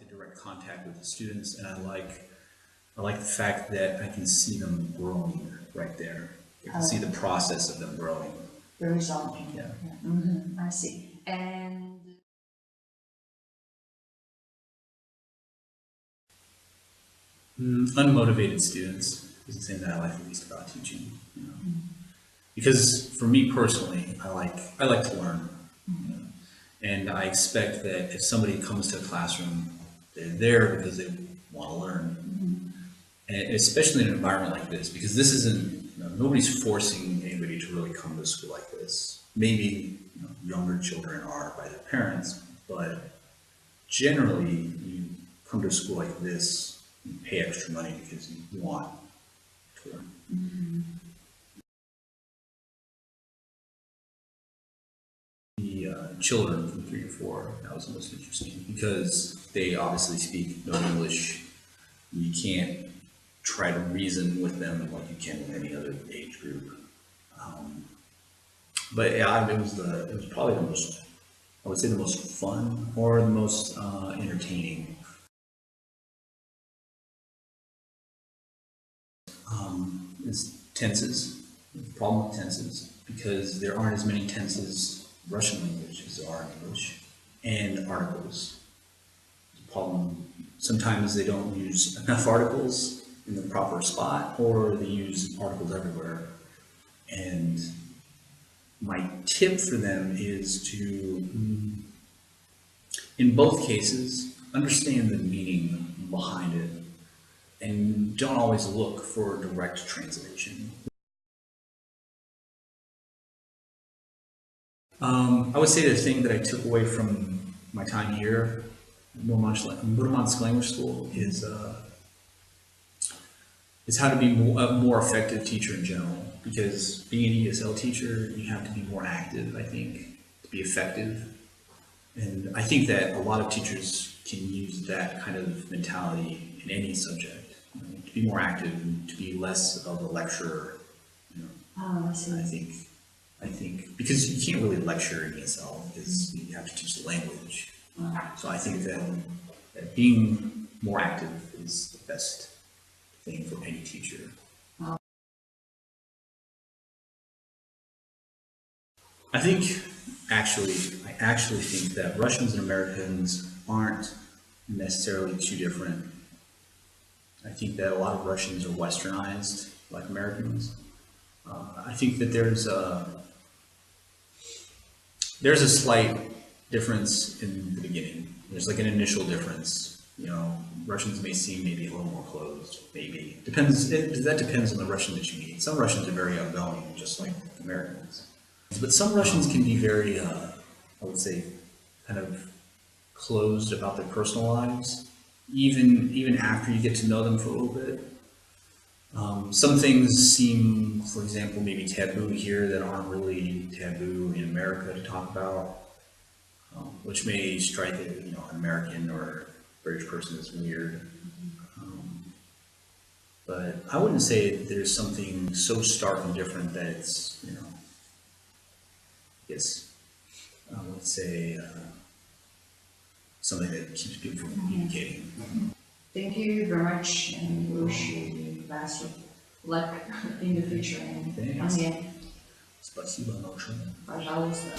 the direct contact with the students, and I like the fact that I can see them growing right there. I can see the process of them growing. The result. Yeah. I see. And Unmotivated students is the thing that I like the least about teaching. Because for me personally, I like to learn, and I expect that if somebody comes to a classroom, they're there because they want to learn, and especially in an environment like this, because this isn't, nobody's forcing anybody to really come to a school like this. Maybe younger children are by their parents, but generally you come to a school like this, you pay extra money because you want to learn. The children from 3 to 4, that was the most interesting because they obviously speak no English. You can't try to reason with them like you can with any other age group. But yeah, it was probably the most, I would say the most fun or the most entertaining. Is tenses. The problem with tenses, because there aren't as many tenses Russian language as there are in English, and articles. The problem, sometimes they don't use enough articles in the proper spot, or they use articles everywhere. And my tip for them is to, in both cases, understand the meaning behind it, and don't always look for direct translation. I would say the thing that I took away from my time here, Murmansk Language School, is how to be a more effective teacher in general. Because being an ESL teacher, you have to be more active, I think, to be effective. And I think that a lot of teachers can use that kind of mentality in any subject. To be more active, and to be less of a lecturer. I see. I think because you can't really lecture in ESL because you have to teach the language. So I think that being more active is the best thing for any teacher. I actually think that Russians and Americans aren't necessarily too different. I think that a lot of Russians are westernized like Americans. I think that there's a slight difference in the beginning. There's like an initial difference. Russians may seem maybe a little more closed, maybe. That depends on the Russian that you meet. Some Russians are very outgoing, just like Americans. But some Russians can be very, I would say, kind of closed about their personal lives, even after you get to know them for a little bit. Some things seem, for example, maybe taboo here that aren't really taboo in America to talk about, which may strike an American or British person as weird. But I wouldn't say there's something so stark and different that it's, I would say something that keeps people from communicating. Thank you very much, and we wish you best of luck in the future. Thanks. Спасибо большое. Пожалуйста.